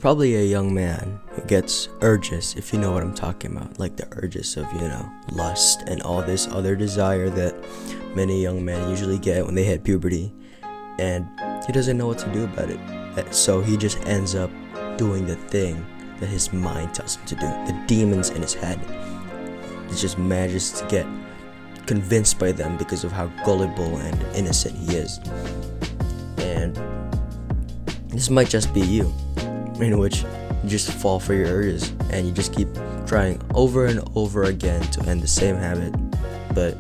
Probably a young man who gets urges, if you know what I'm talking about, like the urges of, lust and all this other desire that many young men usually get when they hit puberty, and he doesn't know what to do about it. So he just ends up doing the thing that his mind tells him to do, the demons in his head. He just manages to get convinced by them because of how gullible and innocent he is. And this might just be you, in which you just fall for your urges and you just keep trying over and over again to end the same habit, but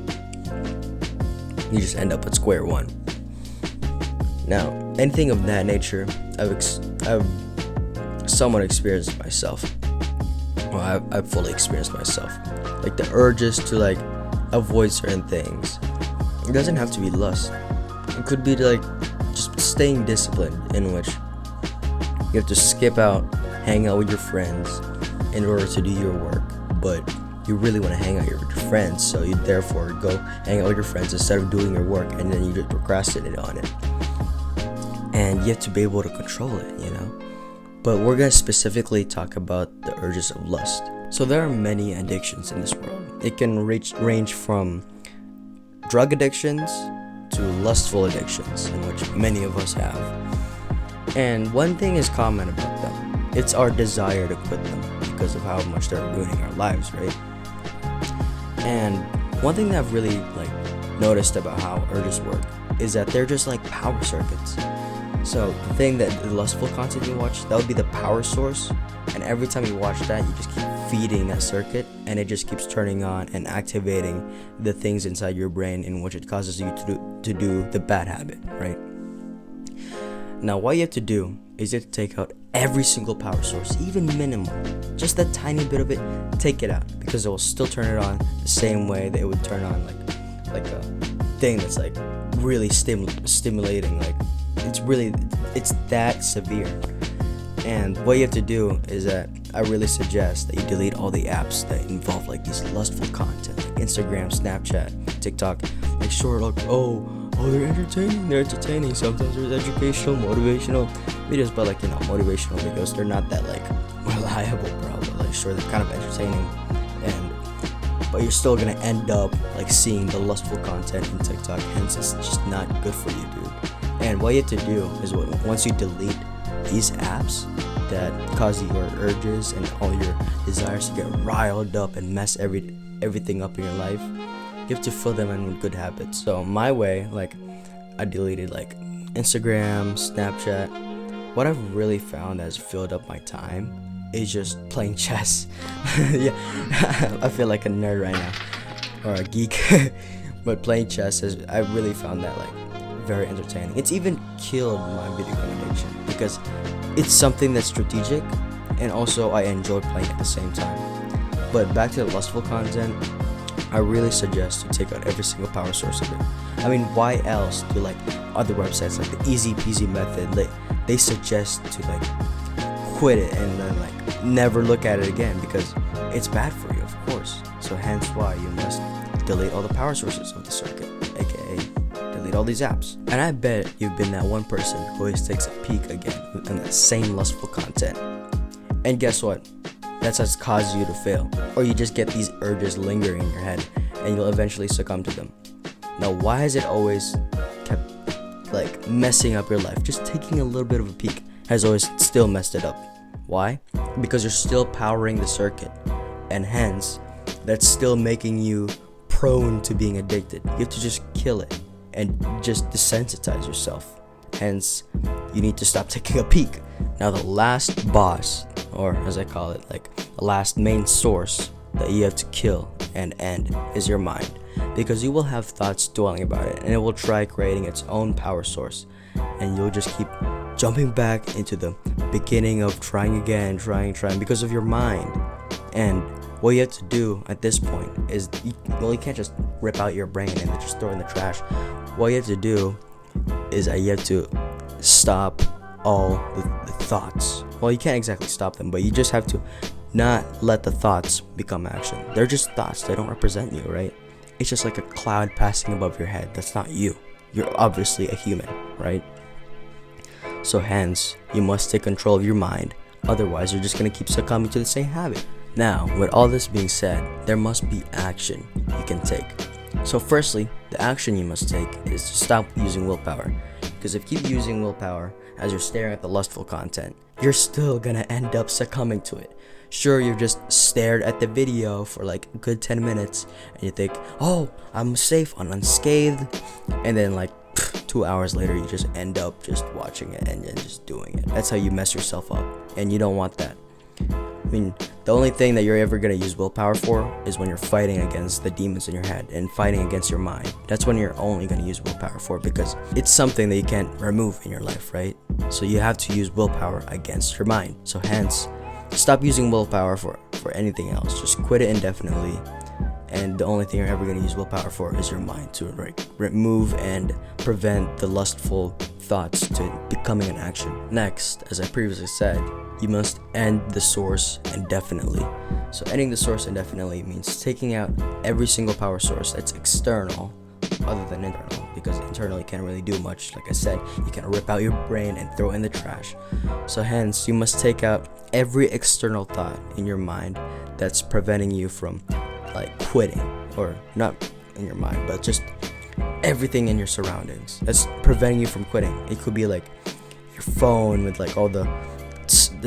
you just end up at square one. Now, anything of that nature, I've somewhat experienced myself. Well, I've fully experienced myself. Like the urges to avoid certain things. It doesn't have to be lust. It could be just staying disciplined, in which you have to skip out, hang out with your friends in order to do your work, but you really want to hang out with your friends, so you therefore go hang out with your friends instead of doing your work, and then you just procrastinate on it. And you have to be able to control it, But we're going to specifically talk about the urges of lust. So there are many addictions in this world. It can range from drug addictions to lustful addictions, in which many of us have. And one thing is common about them. It's our desire to quit them because of how much they're ruining our lives, right? And one thing that I've really noticed about how urges work is that they're just like power circuits. So the thing that the lustful content you watch, that would be the power source, and every time you watch that, you just keep feeding that circuit, and it just keeps turning on and activating the things inside your brain in which it causes you to do the bad habit, right? Now, what you have to do is you have to take out every single power source, even minimal, just that tiny bit of it, take it out, because it will still turn it on the same way that it would turn on like a thing that's really stimulating, it's that severe. And what you have to do is that I really suggest that you delete all the apps that involve these lustful content, like Instagram, Snapchat, TikTok. They're entertaining. Sometimes there's educational, motivational videos, but motivational videos, they're not that reliable, bro. But sure, they're kind of entertaining, but you're still gonna end up seeing the lustful content in TikTok. Hence, it's just not good for you, dude. And what you have to do is once you delete these apps that cause your urges and all your desires to get riled up and mess everything up in your life, you have to fill them in with good habits. So my way, I deleted Instagram, Snapchat. What I've really found has filled up my time is just playing chess. Yeah, I feel like a nerd right now, or a geek. But playing chess I really found that very entertaining. It's even killed my video game addiction because it's something that's strategic, and also I enjoy playing at the same time. But back to the lustful content, I really suggest to take out every single power source of it. I mean, why else do other websites like the easy peasy method, they suggest to quit it and then never look at it again, because it's bad for you, of course. So hence why you must delete all the power sources of the circuit, aka delete all these apps. And I bet you've been that one person who always takes a peek again in that same lustful content. And guess what? That's what's caused you to fail. Or you just get these urges lingering in your head and you'll eventually succumb to them. Now, why has it always kept messing up your life? Just taking a little bit of a peek has always still messed it up. Why? Because you're still powering the circuit, and hence that's still making you prone to being addicted. You have to just kill it and just desensitize yourself. Hence, you need to stop taking a peek. Now, the last boss, or as I call it, the last main source that you have to kill and end is your mind, because you will have thoughts dwelling about it, and it will try creating its own power source, and you'll just keep jumping back into the beginning of trying again, trying because of your mind. And what you have to do at this point is you can't just rip out your brain and then just throw it in the trash. What you have to do is that you have to stop all the thoughts. Well, you can't exactly stop them, but you just have to not let the thoughts become action. They're just thoughts. They don't represent you, right? It's just like a cloud passing above your head. That's not you. You're obviously a human, right? So hence, you must take control of your mind Otherwise, you're just gonna keep succumbing to the same habit. Now, with all this being said, there must be action you can take. So firstly, the action you must take is to stop using willpower. Because if you keep using willpower as you're staring at the lustful content, you're still gonna end up succumbing to it. Sure, you've just stared at the video for like a good 10 minutes and you think, oh, I'm safe, I'm unscathed, and then like 2 hours later you just end up just watching it and just doing it. That's how you mess yourself up, and you don't want that. I mean, the only thing that you're ever gonna use willpower for is when you're fighting against the demons in your head and fighting against your mind. That's when you're only gonna use willpower for, because it's something that you can't remove in your life, right? So you have to use willpower against your mind. So hence, stop using willpower for anything else. Just quit it indefinitely. And the only thing you're ever gonna use willpower for is your mind, to remove and prevent the lustful thoughts to becoming an action. Next, as I previously said, you must end the source indefinitely. So ending the source indefinitely means taking out every single power source that's external other than internal, because internal you can't really do much. Like I said, you can rip out your brain and throw it in the trash. So hence, you must take out every external thought in your mind that's preventing you from like quitting, or not in your mind, but just everything in your surroundings that's preventing you from quitting. It could be like your phone with like all the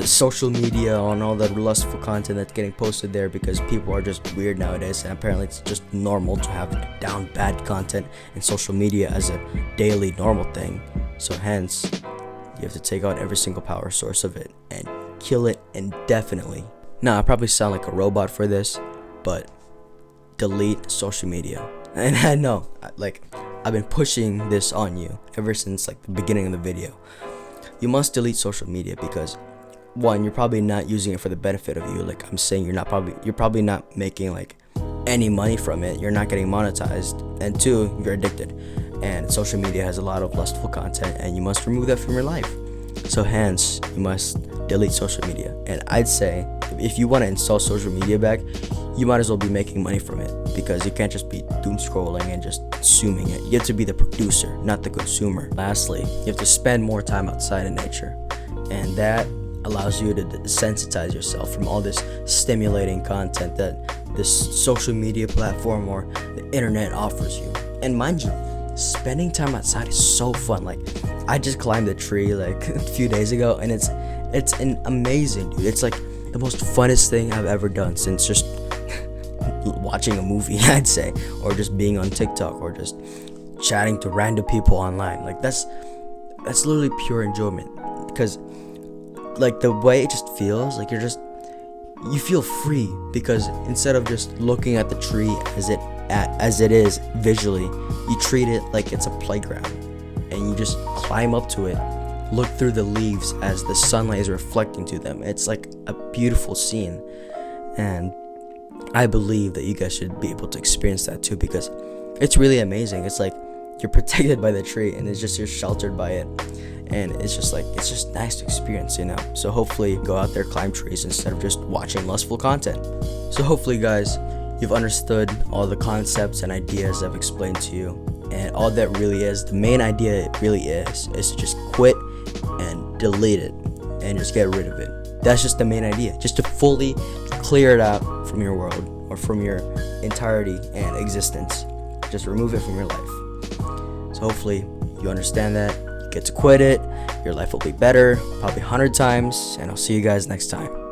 social media on all the lustful content that's getting posted there, because people are just weird nowadays, and apparently it's just normal to have down bad content and social media as a daily normal thing. So hence, you have to take out every single power source of it and kill it indefinitely. Now, I probably sound like a robot for this, but delete social media. And I know, like, I've been pushing this on you ever since like the beginning of the video. You must delete social media because, one, you're probably not using it for the benefit of you. Like I'm saying, you're probably not making like any money from it. You're not getting monetized. And two, you're addicted. And social media has a lot of lustful content, and you must remove that from your life. So hence, you must delete social media. And I'd say, if you want to install social media back, you might as well be making money from it, because you can't just be doom scrolling and just consuming it. You have to be the producer, not the consumer. Lastly, you have to spend more time outside in nature, and that allows you to desensitize yourself from all this stimulating content that this social media platform or the internet offers you. And mind you, spending time outside is so fun. Like, I just climbed a tree like a few days ago, and it's an amazing, dude. It's like the most funnest thing I've ever done since just watching a movie, I'd say, or just being on TikTok, or just chatting to random people online. Like that's literally pure enjoyment, because like the way it just feels, like you feel free, because instead of just looking at the tree as it is visually, you treat it like it's a playground, and you just climb up to it, look through the leaves as the sunlight is reflecting to them. It's like a beautiful scene, and I believe that you guys should be able to experience that too, because it's really amazing. It's like you're protected by the tree, and you're sheltered by it, and it's just nice to experience, you know. So hopefully go out there, climb trees instead of just watching lustful content. So hopefully, guys, you've understood all the concepts and ideas I've explained to you, and all that really is, the main idea it really is to just quit and delete it and just get rid of it. That's just the main idea, just to fully clear it out from your world, or from your entirety and existence. Just remove it from your life. So hopefully you understand that, you get to quit it, your life will be better, probably 100 times, and I'll see you guys next time.